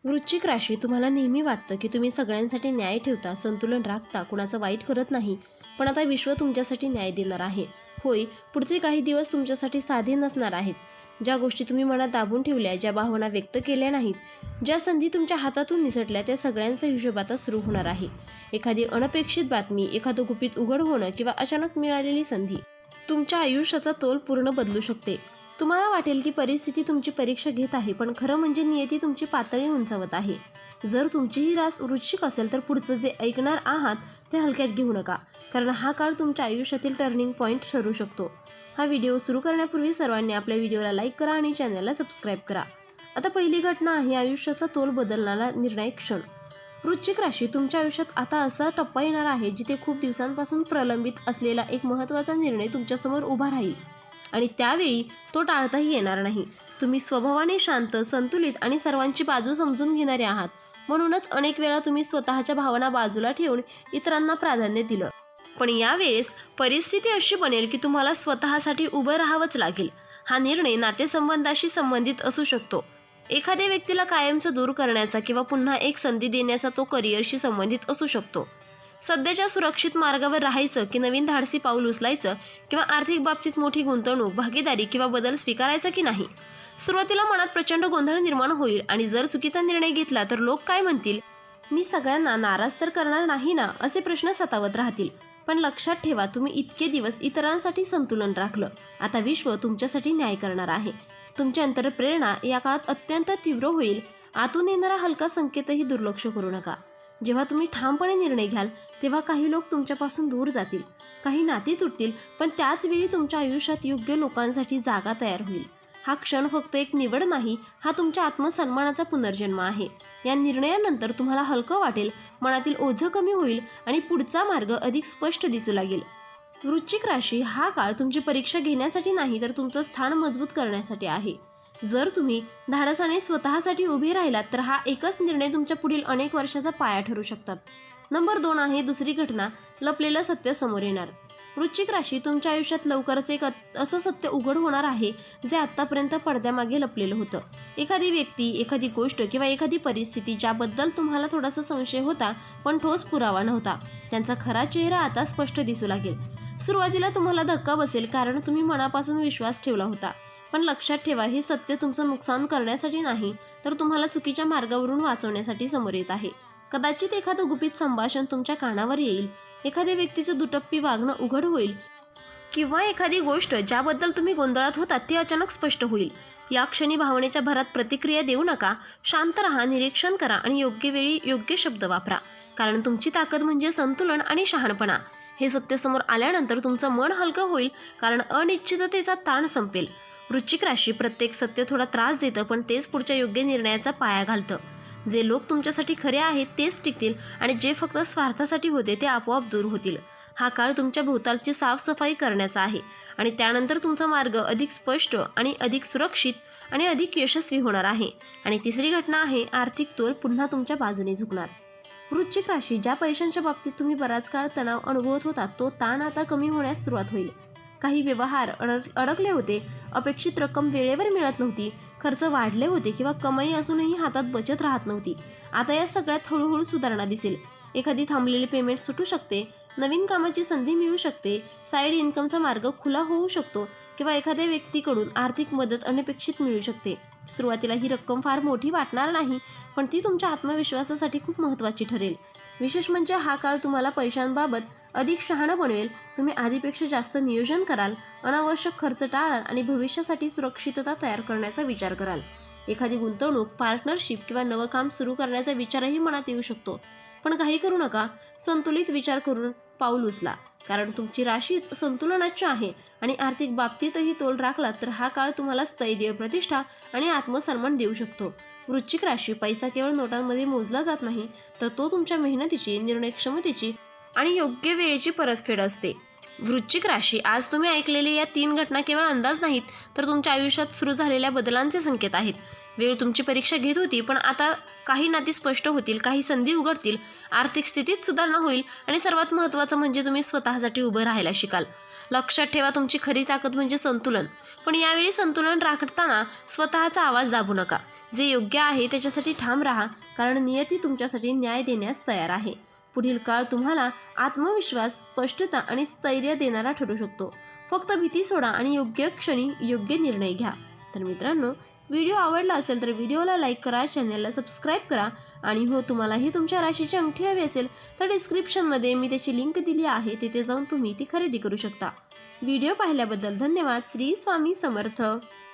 वृश्चिक राशी, तुम्हाला नेहमी वाटतं की तुम्ही सगळ्यांसाठी न्याय ठेवता, संतुलन राखता, कुणाचं वाईट करत नाही. पण आता विश्व तुमच्यासाठी न्याय देणार आहे. होय, पुढचे काही दिवस तुमच्यासाठी साधे नसणार आहेत. ज्या गोष्टी तुम्ही मनात दाबून ठेवल्या, ज्या भावना व्यक्त केल्या नाहीत, ज्या संधी तुमच्या हातातून निसटल्या, त्या सगळ्यांचा हिशोब आता सुरू होणार आहे. एखादी अनपेक्षित बातमी, एखादं गुपित उघड होणं किंवा अचानक मिळालेली संधी तुमच्या आयुष्याचा तोल पूर्ण बदलू शकते. तुम्हाला वाटेल की परिस्थिती तुमची परीक्षा घेत आहे, पण खरं म्हणजे नियती तुमची पातळी उंचावत आहे. जर तुमची ही रास वृश्चिक असेल तर पुढचं जे ऐकणार आहात ते हलक्यात घेऊ नका, कारण हा काळ तुमच्या आयुष्यातील टर्निंग पॉईंट ठरू शकतो. हा व्हिडिओ सुरू करण्यापूर्वी सर्वांनी आपल्या व्हिडिओला लाईक करा आणि चॅनलला सबस्क्राईब करा. आता पहिली घटना आहे आयुष्याचा तोल बदलणारा निर्णायक क्षण. वृश्चिक राशी, तुमच्या आयुष्यात आता असा टप्पा येणार आहे जिथे खूप दिवसांपासून प्रलंबित असलेला एक महत्त्वाचा निर्णय तुमच्यासमोर उभा राहील आणि त्यावेळी तो टाळताही येणार नाही. तुम्ही स्वभावाने शांत, संतुलित आणि सर्वांची बाजू समजून घेणारे आहात. म्हणूनच अनेक वेळा तुम्ही स्वतःच्या भावना बाजूला ठेवून इतरांना प्राधान्य दिलं. पण यावेळेस परिस्थिती अशी बनेल की तुम्हाला स्वतःसाठी उभं राहावंच लागेल. हा निर्णय नातेसंबंधाशी संबंधित असू शकतो. एखाद्या व्यक्तीला कायमचं दूर करण्याचा किंवा पुन्हा एक संधी देण्याचा तो करिअरशी संबंधित असू शकतो. सध्याच्या सुरक्षित मार्गावर राहायचं की नवीन धाडसी पाऊल उचलायचं, किंवा आर्थिक बाबतीत मोठी गुंतवणूक, भागीदारी किंवा बदल स्वीकारायचा की नाही. सुरुवातीला मनात प्रचंड गोंधळ निर्माण होईल आणि जर चुकीचा निर्णय घेतला तर लोक काय म्हणतील, मी सगळ्यांना नाराज तर करणार नाही ना, असे प्रश्न सतावत राहतील. पण लक्षात ठेवा, तुम्ही इतके दिवस इतरांसाठी संतुलन राखलं. आता विश्व तुमच्यासाठी न्याय करणार आहे. तुमची अंतरप्रेरणा या काळात अत्यंत तीव्र होईल. आतून येणारा हलका संकेतही दुर्लक्ष करू नका. जेव्हा तुम्ही ठामपणे निर्णय घ्याल तेव्हा काही लोक तुमच्यापासून दूर जातील, काही नाती तुटतील, पण त्याच वेळी तुमच्या आयुष्यात योग्य लोकांसाठी जागा तयार होईल. हा क्षण फक्त एक निवड नाही, हा तुमच्या आत्मसन्मानाचा पुनर्जन्म आहे. या निर्णयानंतर तुम्हाला हलकं वाटेल, मनातील ओझं कमी होईल आणि पुढचा मार्ग अधिक स्पष्ट दिसू लागेल. वृश्चिक राशी, हा काळ तुमची परीक्षा घेण्यासाठी नाही तर तुमचं स्थान मजबूत करण्यासाठी आहे. जर तुम्ही धाडसाने स्वतःसाठी उभे राहिलात तर हा एकच निर्णय तुमच्या पुढील अनेक वर्षाचा पाया ठरू शकतात. नंबर 2 आहे दुसरी घटना, लपलेलं सत्य समोर येणार. वृश्चिक राशी, तुमच्या आयुष्यात लवकरच एक असं सत्य उघड होणार आहे जे आत्तापर्यंत पडद्यामागे लपलेलं होतं. एखादी व्यक्ती, एखादी गोष्ट किंवा एखादी परिस्थिती ज्याबद्दल तुम्हाला थोडासा संशय होता पण ठोस पुरावा नव्हता, त्यांचा खरा चेहरा आता स्पष्ट दिसू लागेल. सुरुवातीला तुम्हाला धक्का बसेल, कारण तुम्ही मनापासून विश्वास ठेवला होता. पण लक्षात ठेवा, हे सत्य तुमचं नुकसान करण्यासाठी नाही तर तुम्हाला चुकीच्या मार्गावरून वाचवण्यासाठी समोर येत आहे. कदाचित एखादं गुपित संभाषण तुमच्या कानावर येईल, एखाद्या व्यक्तीचं दुटप्पी वागणं उघड होईल, किंवा एखादी गोष्ट ज्याबद्दल तुम्ही गोंधळात होता ती अचानक स्पष्ट होईल. या क्षणी भावनेच्या भरात प्रतिक्रिया देऊ नका. शांत राहा, निरीक्षण करा आणि योग्य वेळी योग्य शब्द वापरा, कारण तुमची ताकद म्हणजे संतुलन आणि शहाणपणा. हे सत्य समोर आल्यानंतर तुमचं मन हलकं होईल, कारण अनिश्चिततेचा ताण संपेल. वृश्चिक राशी, प्रत्येक सत्य थोडा त्रास देतं, पण तेच पुढच्या योग्य निर्णयाचा पाया घालतं. जे लोक तुमच्यासाठी खरे आहेत तेच टिकतील आणि जे फक्त स्वार्थासाठी होते ते आपोआप दूर होतील. हा काळ तुमच्या भोवतालची साफसफाई करण्याचा आहे आणि त्यानंतर तुमचा मार्ग अधिक स्पष्ट आणि अधिक सुरक्षित आणि अधिक यशस्वी होणार आहे. आणि तिसरी घटना आहे आर्थिक तोल पुन्हा तुमच्या बाजूने झुकणार. वृश्चिक राशी, ज्या पैशांच्या बाबतीत तुम्ही बराच काळ तणाव अनुभवत होता तो ताण आता कमी होण्यास सुरुवात होईल. काही व्यवहार अडकले होते, अपेक्षित रक्कम वेळेवर मिळत नव्हती, खर्च वाढले होते किंवा कमाई असूनही हातात बचत राहत नव्हती. आता या सगळ्यात हळूहळू सुधारणा दिसेल. एखादी थांबलेली पेमेंट सुटू शकते, नवीन कामाची संधी मिळू शकते, साईड इन्कमचा मार्ग खुला होऊ शकतो किंवा एखाद्या व्यक्तीकडून आर्थिक मदत अनपेक्षित मिळू शकते. सुरुवातीला ही रक्कम फार मोठी वाटणार नाही, पण ती तुमच्या आत्मविश्वासासाठी खूप महत्त्वाची ठरेल. विशेष म्हणजे हा काळ तुम्हाला पैशांबाबत अधिक शहाणं बनवेल. तुम्ही आधीपेक्षा जास्त नियोजन कराल, अनावश्यक खर्च टाळाल आणि भविष्यासाठी सुरक्षितता तयार करण्याचा विचार कराल. एखादी गुंतवणूक, पार्टनरशिप किंवा नवं काम सुरू करण्याचा विचारही मनात येऊ शकतो. पण काही करू नका, संतुलित विचार करून पाऊल उचला, कारण तुमची राशीच संतुलनाची आहे आणि आर्थिक बाबतीतही तोल राखलात तर हा काळ तुम्हाला स्थैर्य, प्रतिष्ठा आणि आत्मसन्मान देऊ शकतो. वृश्चिक राशी, पैसा केवळ नोटांमध्ये मोजला जात नाही, तर तो तुमच्या मेहनतीची, निर्णय क्षमतेची आणि योग्य वेळेची परतफेड असते. वृश्चिक राशी, आज तुम्ही ऐकलेले या 3 घटना केवळ अंदाज नाहीत तर तुमच्या आयुष्यात सुरू झालेल्या बदलांचे संकेत आहेत. वेळ तुमची परीक्षा घेत होती, पण आता काही नाती स्पष्ट होतील, काही संधी उघडतील, आर्थिक स्थितीत सुधारणा होईल आणि सर्वात महत्त्वाचं म्हणजे तुम्ही स्वतःसाठी उभं राहायला शिकाल. लक्षात ठेवा, तुमची खरी ताकद म्हणजे संतुलन. पण यावेळी संतुलन राखताना स्वतःचा आवाज दाबू नका. जे योग्य आहे त्याच्यासाठी ठाम राहा, कारण नियती तुमच्यासाठी न्याय देण्यास तयार आहे. पुढील काळ तुम्हाला आत्मविश्वास, स्पष्टता आणि स्थैर्य देणारा ठरू शकतो. फक्त भीती सोडा आणि योग्य क्षणी योग्य निर्णय घ्या. तर मित्रांनो, व्हिडिओ आवडला असेल तर व्हिडिओला लाईक करा, चॅनलला सबस्क्राईब करा आणि हो, तुम्हालाही तुमच्या राशीची अंगठी हवी असेल तर डिस्क्रिप्शनमध्ये मी त्याची लिंक दिली आहे, तिथे जाऊन तुम्ही ती खरेदी करू शकता. व्हिडिओ पाहिल्याबद्दल धन्यवाद. श्री स्वामी समर्थ.